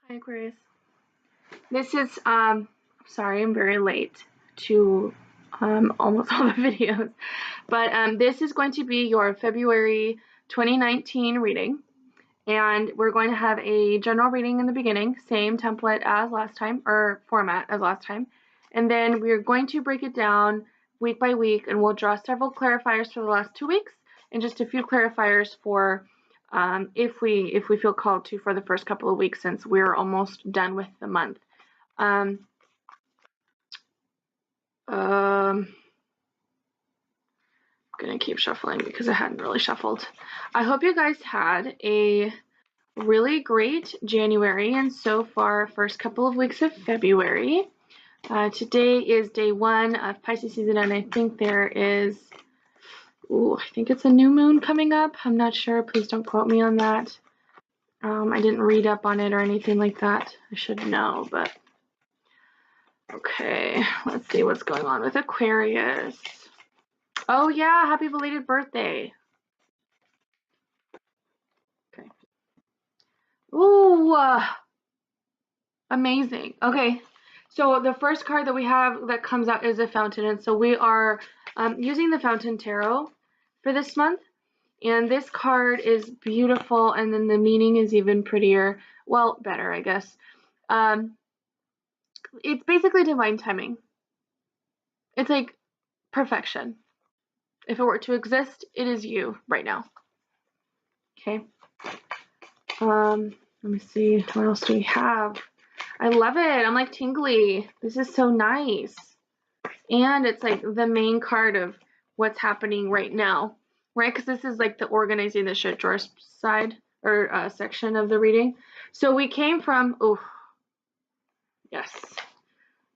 Hi Aquarius. This is sorry, I'm very late to almost all the videos. But this is going to be your February 2019 reading. And we're going to have a general reading in the beginning, same template as last time, or format as last time. And then we're going to break it down week by week, and we'll draw several clarifiers for the last 2 weeks and just a few clarifiers for if we feel called to for the first couple of weeks, since we're almost done with the month. I'm gonna keep shuffling because I hadn't really shuffled. I hope you guys had a really great January, and so far first couple of weeks of February. Today is day 1 of Pisces season, and I think there is, I think it's a new moon coming up. I'm not sure, please don't quote me on that. I didn't read up on it or anything like that. I should know, but okay, let's see what's going on with Aquarius. Oh yeah, happy belated birthday. Okay. Ooh, amazing. Okay, so the first card that we have that comes out is a fountain, and so we are using the Fountain Tarot for this month. And this card is beautiful, and then the meaning is even prettier. Well, better, I guess. It's basically divine timing. It's like perfection. If it were to exist, it is you right now. Okay. Let me see, what else do we have? I love it. I'm like tingly. This is so nice. And it's like the main card of what's happening right now, right? Because this is like the organizing the shit drawer side or section of the reading. So we came from, yes,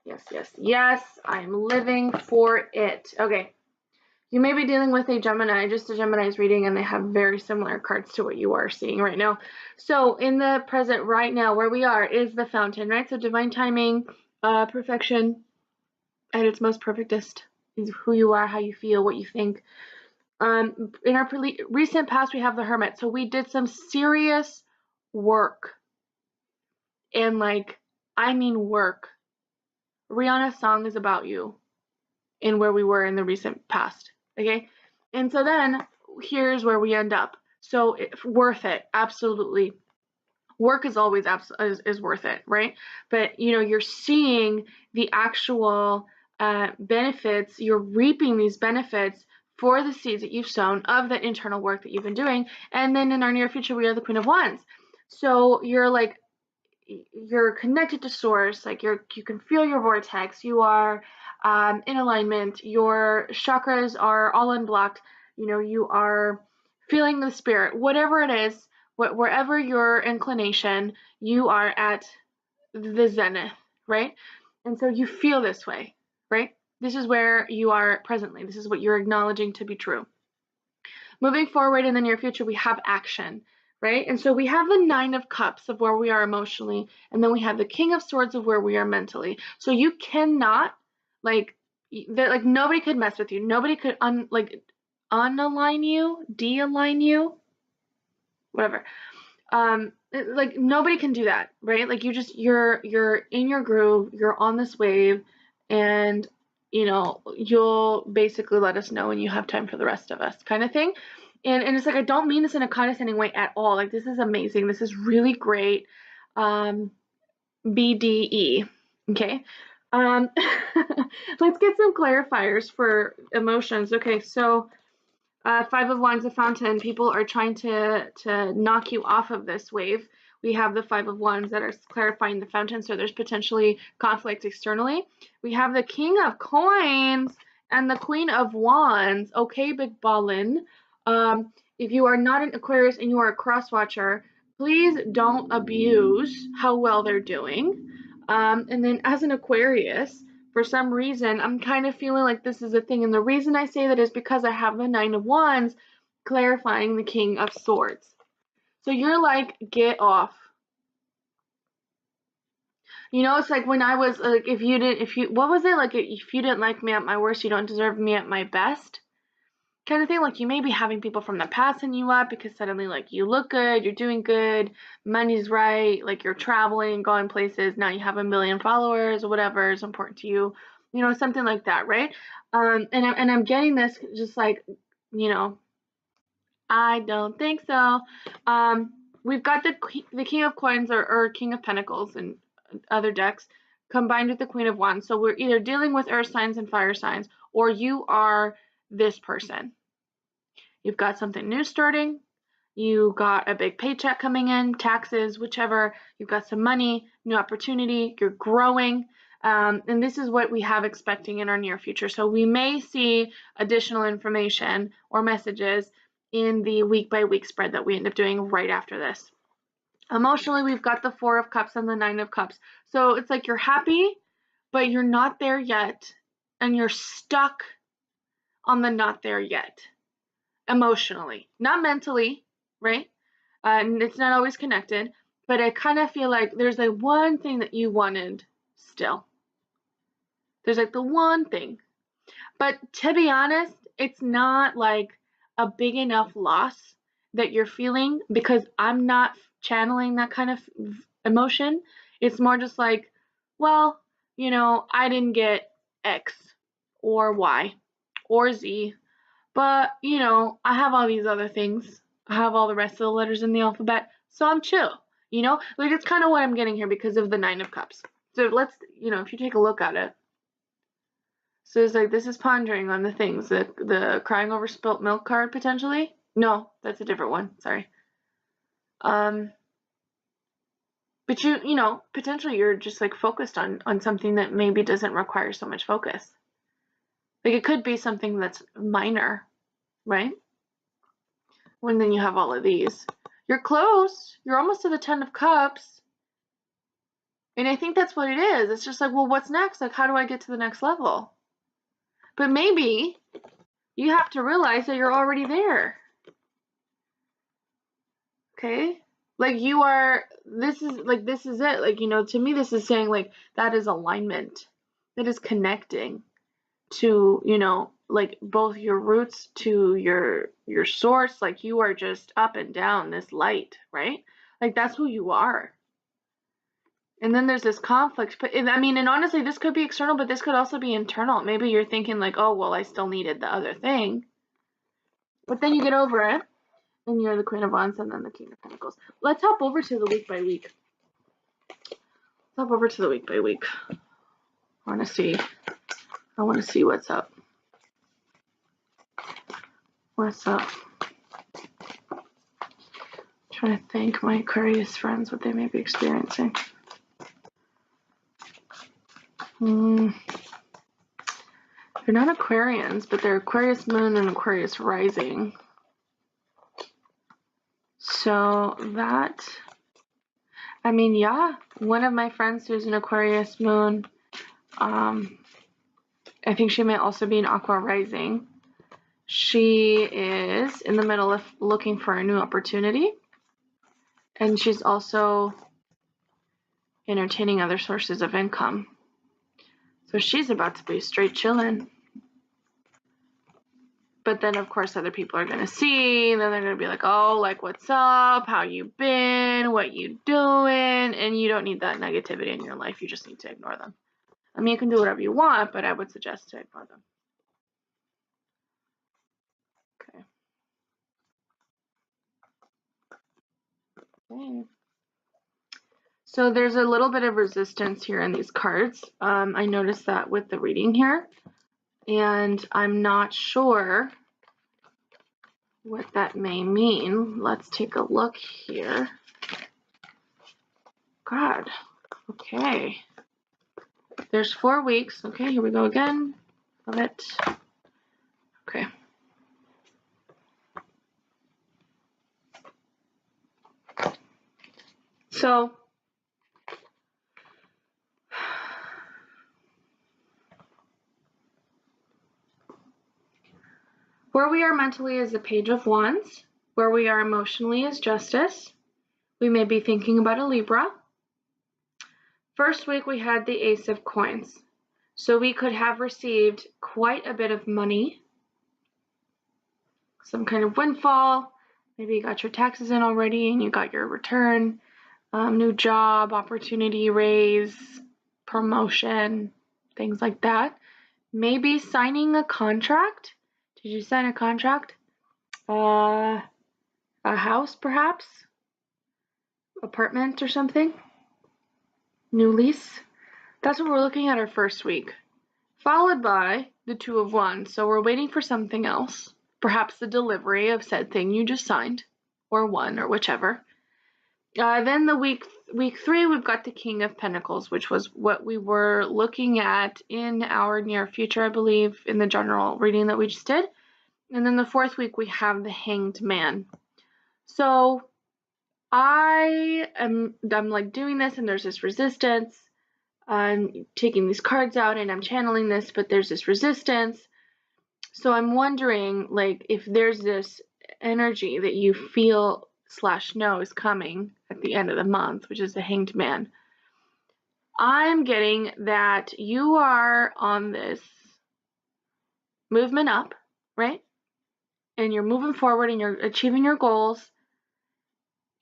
yes, yes, yes, I'm living for it. Okay. You may be dealing with a Gemini, just a Gemini's reading, and they have very similar cards to what you are seeing right now. So in the present right now, where we are is the Fountain, right? So divine timing, perfection at its most perfectest is who you are, how you feel, what you think. In our recent past, we have the Hermit. So we did some serious work, and like, I mean work. Rihanna's song is about you and where we were in the recent past, okay? And so then here's where we end up. So worth it, absolutely. Work is always is worth it, right? But you know, you're seeing the actual benefits. You're reaping these benefits for the seeds that you've sown of that internal work that you've been doing. And then in our near future, we are the Queen of Wands. So you're like, you're connected to source, like you can feel your vortex, you are in alignment, your chakras are all unblocked, you know, you are feeling the spirit, whatever it is, wherever your inclination, you are at the zenith, right? And so you feel this way, right? This is where you are presently. This is what you're acknowledging to be true. Moving forward in the near future, we have action, right? And so we have the 9 of Cups of where we are emotionally, and then we have the King of Swords of where we are mentally. So you cannot, like nobody could mess with you. Nobody could unalign you, de-align you, whatever. Like nobody can do that, right? Like you're in your groove, you're on this wave, and you know, you'll basically let us know when you have time for the rest of us, kind of thing. And it's like, I don't mean this in a condescending way at all. Like, this is amazing. This is really great. BDE. Okay. Let's get some clarifiers for emotions. Okay, so 5 of Wands, the Fountain. People are trying to knock you off of this wave. We have the 5 of Wands that are clarifying the Fountain, so there's potentially conflict externally. We have the King of Coins and the Queen of Wands. Okay, Big Ballin. If you are not an Aquarius and you are a cross watcher, please don't abuse how well they're doing. And then as an Aquarius, for some reason, I'm kind of feeling like this is a thing. And the reason I say that is because I have the 9 of Wands clarifying the King of Swords. So you're like, get off. You know, it's like when I was like, what was it? Like, if you didn't like me at my worst, you don't deserve me at my best. kind of thing. Like you may be having people from the past hit you up because suddenly like you look good, you're doing good, money's right, like you're traveling, going places, now you have 1 million followers or whatever is important to you, you know, something like that, right? And I'm getting this just like, you know, I don't think so. We've got the King of Coins or King of Pentacles and other decks combined with the Queen of Wands. So we're either dealing with earth signs and fire signs, or you are this person. You've got something new starting. You got a big paycheck coming in, taxes, whichever. You've got some money, new opportunity. You're growing. And this is what we have expecting in our near future. So we may see additional information or messages in the week by week spread that we end up doing right after this. Emotionally, we've got the 4 of Cups and the 9 of Cups. So it's like you're happy, but you're not there yet. And you're stuck on the not there yet. Emotionally, not mentally, right? And it's not always connected, but I kind of feel like there's like one thing that you wanted still. There's like the one thing. But to be honest, it's not like a big enough loss that you're feeling, because I'm not channeling that kind of emotion. It's more just like, well, you know, I didn't get X or Y or Z, but, you know, I have all these other things. I have all the rest of the letters in the alphabet, so I'm chill, you know? Like, it's kind of what I'm getting here because of the 9 of Cups. So let's, you know, if you take a look at it. So it's like, this is pondering on the things. The crying over spilt milk card, potentially? No, that's a different one. Sorry. But you know, potentially you're just like focused on something that maybe doesn't require so much focus. Like it could be something that's minor, right? When then you have all of these. You're close. You're almost to the 10 of Cups. And I think that's what it is. It's just like, well, what's next? Like, how do I get to the next level? But maybe you have to realize that you're already there. Okay? Like you are, this is it. Like, you know, to me, this is saying like, that is alignment. That is connecting to, you know, like both your roots to your source. Like you are just up and down this light, right? Like that's who you are. And then there's this conflict. But I mean, and honestly, this could be external, but this could also be internal. Maybe you're thinking like, oh, well, I still needed the other thing. But then you get over it, and you're the Queen of Wands and then the King of Pentacles. Let's hop over to the week by week. Let's hop over to the week by week. I want to see what's up. What's up? I'm trying to think my Aquarius friends, what they may be experiencing. They're not Aquarians, but they're Aquarius moon and Aquarius rising. So that, I mean, yeah, one of my friends who's an Aquarius moon, I think she may also be an Aqua rising. She is in the middle of looking for a new opportunity, and she's also entertaining other sources of income. So she's about to be straight chilling. But then, of course, other people are going to see, and then they're going to be like, oh, like, what's up? How you been? What you doing? And you don't need that negativity in your life. You just need to ignore them. I mean, you can do whatever you want, but I would suggest to ignore them. Okay. So there's a little bit of resistance here in these cards. I noticed that with the reading here, and I'm not sure what that may mean. Let's take a look here. God, okay. There's 4 weeks. Okay, here we go again. Love it. Okay. So, where we are mentally is the Page of Wands. Where we are emotionally is Justice. We may be thinking about a Libra. First week we had the Ace of Coins. So we could have received quite a bit of money some kind of windfall. Maybe you got your taxes in already and you got your return, new job, opportunity, raise, promotion, things like that. Maybe signing a contract. Did you sign a contract? A house, perhaps? Apartment or something? New lease? That's what we're looking at our first week. Followed by the Two of Wands. So we're waiting for something else. Perhaps the delivery of said thing you just signed, or won, or whichever. Then the week 3, we've got the King of Pentacles, which was what we were looking at in our near future, I believe, in the general reading that we just did. And then the 4th week, we have the Hanged Man. So I'm like doing this, and there's this resistance. I'm taking these cards out, and I'm channeling this, but there's this resistance. So I'm wondering, like, if there's this energy that you feel / know is coming at the end of the month, which is the Hanged Man. I'm getting that you are on this movement up, right? And you're moving forward and you're achieving your goals.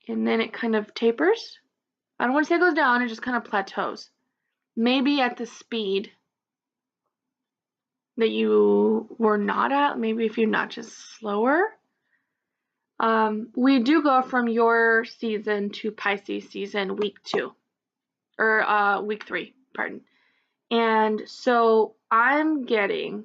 And then it kind of tapers. I don't want to say it goes down, it just kind of plateaus. Maybe at the speed that you were not at, maybe if you're not just slower. We do go from your season to Pisces season week 2, or week 3, pardon. And so I'm getting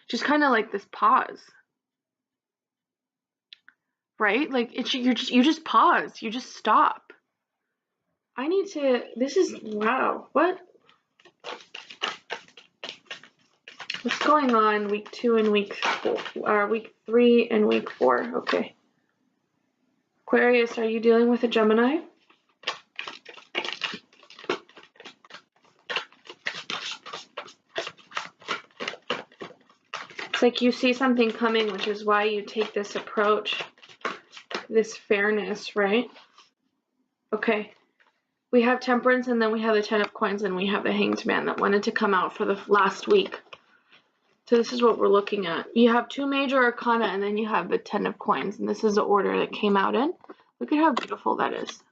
just kind of like this pause, right? Like you just pause, you just stop. I need to, this is, wow, what's going on week 2 and week 4, week 3 and week 4? Okay. Aquarius, are you dealing with a Gemini? It's like you see something coming, which is why you take this approach, this fairness, right? Okay. We have Temperance, and then we have the 10 of Coins, and we have the Hanged Man that wanted to come out for the last week. So this is what we're looking at. You have 2 major arcana, and then you have the 10 of Coins, and this is the order that came out in. Look at how beautiful that is.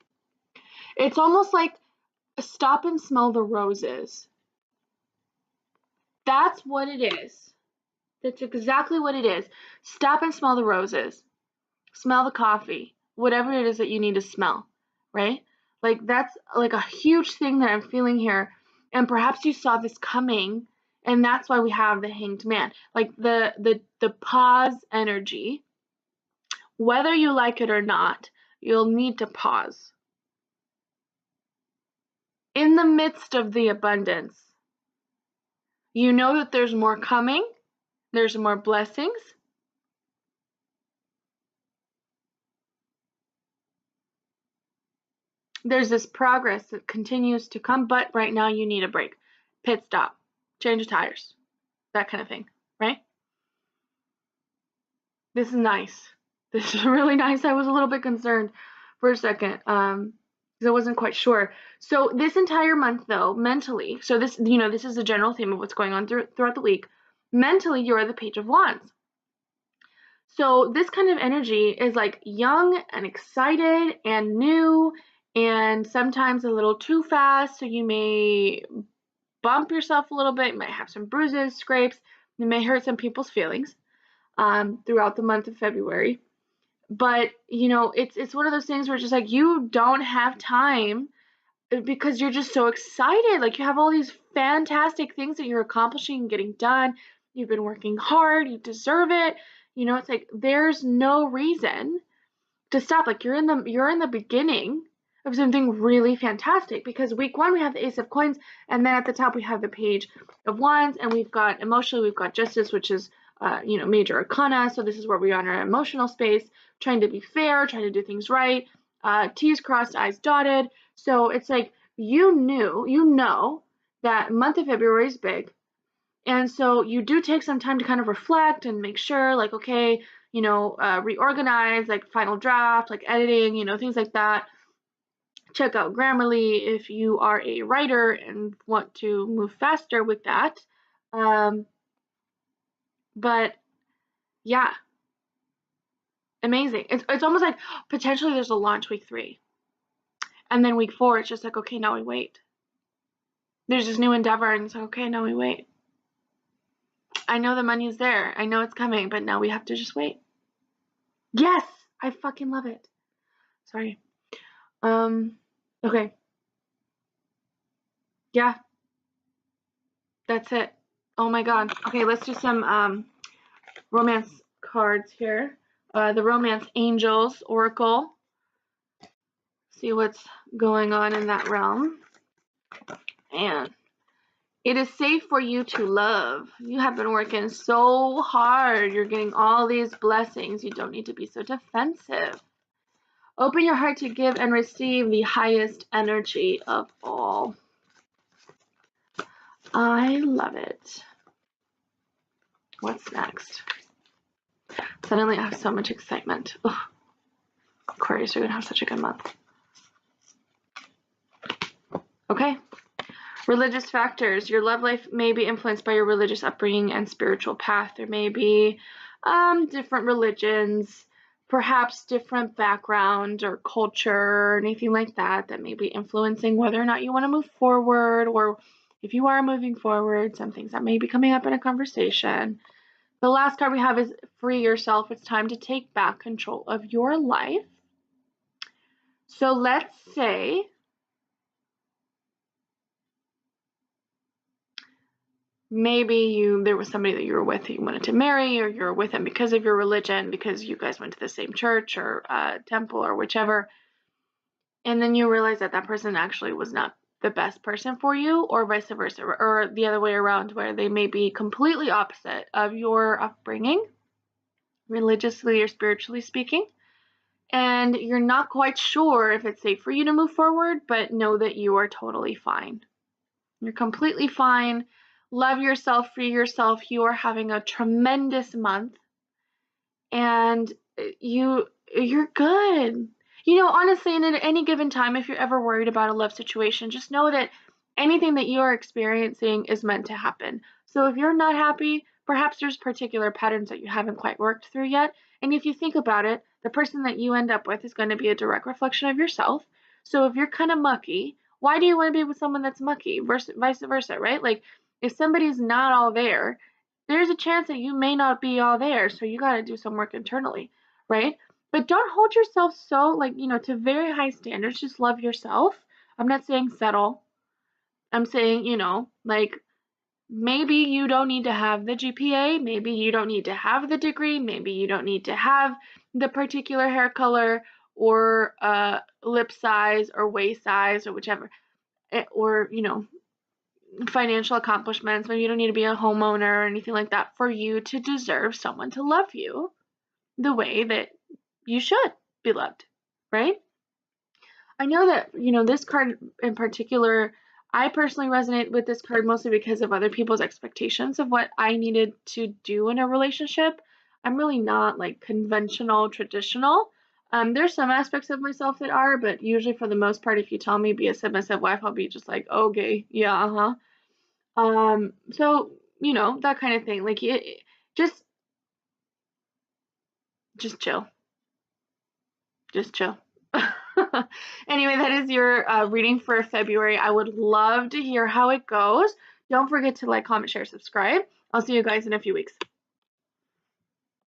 It's almost like stop and smell the roses. That's what it is. That's exactly what it is. Stop and smell the roses. Smell the coffee. Whatever it is that you need to smell, right? Like that's like a huge thing that I'm feeling here. And perhaps you saw this coming, and that's why we have the Hanged Man. Like the pause energy. Whether you like it or not, you'll need to pause. In the midst of the abundance, you know that there's more coming. There's more blessings. There's this progress that continues to come, but right now you need a break. Pit stop, change of tires, that kind of thing, right? This is nice. This is really nice. I was a little bit concerned for a second because I wasn't quite sure. So this entire month, though, mentally, so this, this is the general theme of what's going on throughout the week. Mentally, you're the Page of Wands. So this kind of energy is like young and excited and new, and sometimes a little too fast, so you may bump yourself a little bit, you might have some bruises, scrapes, you may hurt some people's feelings throughout the month of February. But, it's one of those things where it's just like you don't have time because you're just so excited. Like you have all these fantastic things that you're accomplishing and getting done. You've been working hard, you deserve it. It's like there's no reason to stop. Like you're in the beginning of something really fantastic, because week 1 we have the Ace of Coins, and then at the top we have the Page of Wands, and we've got emotionally, we've got Justice, which is major arcana. So this is where we are in our emotional space, trying to be fair, trying to do things right, T's crossed, I's dotted. So it's like you know that month of February is big. And so you do take some time to kind of reflect and make sure, like, okay, reorganize, like final draft, like editing, things like that, check out Grammarly if you are a writer and want to move faster with that. But yeah, amazing. It's almost like potentially there's a launch week 3. And then week 4, it's just like, okay, now we wait. There's this new endeavor, and it's like, okay, now we wait. I know the money's there. I know it's coming, but now we have to just wait. Yes, I fucking love it. Sorry. Okay. Yeah. That's it. Oh my god. Okay, let's do some romance cards here. The Romance Angels Oracle. See what's going on in that realm. And it is safe for you to love. You have been working so hard. You're getting all these blessings. You don't need to be so defensive. Open your heart to give and receive the highest energy of all. I love it. What's next? Suddenly I have so much excitement. Ugh. Aquarius, you're going to have such a good month. Okay. Religious factors. Your love life may be influenced by your religious upbringing and spiritual path. There may be different religions, perhaps different background or culture or anything like that that may be influencing whether or not you want to move forward, or if you are moving forward, some things that may be coming up in a conversation. The last card we have is free yourself. It's time to take back control of your life. So let's say maybe there was somebody that you were with that you wanted to marry, or you're with them because of your religion, because you guys went to the same church or temple or whichever, and then you realize that that person actually was not the best person for you, or vice versa, or the other way around, where they may be completely opposite of your upbringing, religiously or spiritually speaking, and you're not quite sure if it's safe for you to move forward, but know that you are totally fine. You're completely fine. Love yourself, free yourself. You are having a tremendous month, and you're good. You know, honestly, and at any given time, if you're ever worried about a love situation, just know that anything that you are experiencing is meant to happen. So if you're not happy, perhaps there's particular patterns that you haven't quite worked through yet. And if you think about it, the person that you end up with is going to be a direct reflection of yourself. So if you're kind of mucky, why do you want to be with someone that's mucky? Vice versa, right? Like, if somebody's not all there, there's a chance that you may not be all there. So you got to do some work internally, right? But don't hold yourself so, like, to very high standards. Just love yourself. I'm not saying settle. I'm saying, like, maybe you don't need to have the GPA. Maybe you don't need to have the degree. Maybe you don't need to have the particular hair color or lip size or waist size or whichever. Or, financial accomplishments. Maybe you don't need to be a homeowner or anything like that for you to deserve someone to love you the way that you should be loved, right? I know that, this card in particular, I personally resonate with this card mostly because of other people's expectations of what I needed to do in a relationship. I'm really not like conventional, traditional. There's some aspects of myself that are, but usually for the most part, if you tell me be a submissive wife, I'll be just like, okay, yeah, so, that kind of thing. Like, just chill. Just chill. Anyway, that is your reading for February. I would love to hear how it goes. Don't forget to like, comment, share, subscribe. I'll see you guys in a few weeks.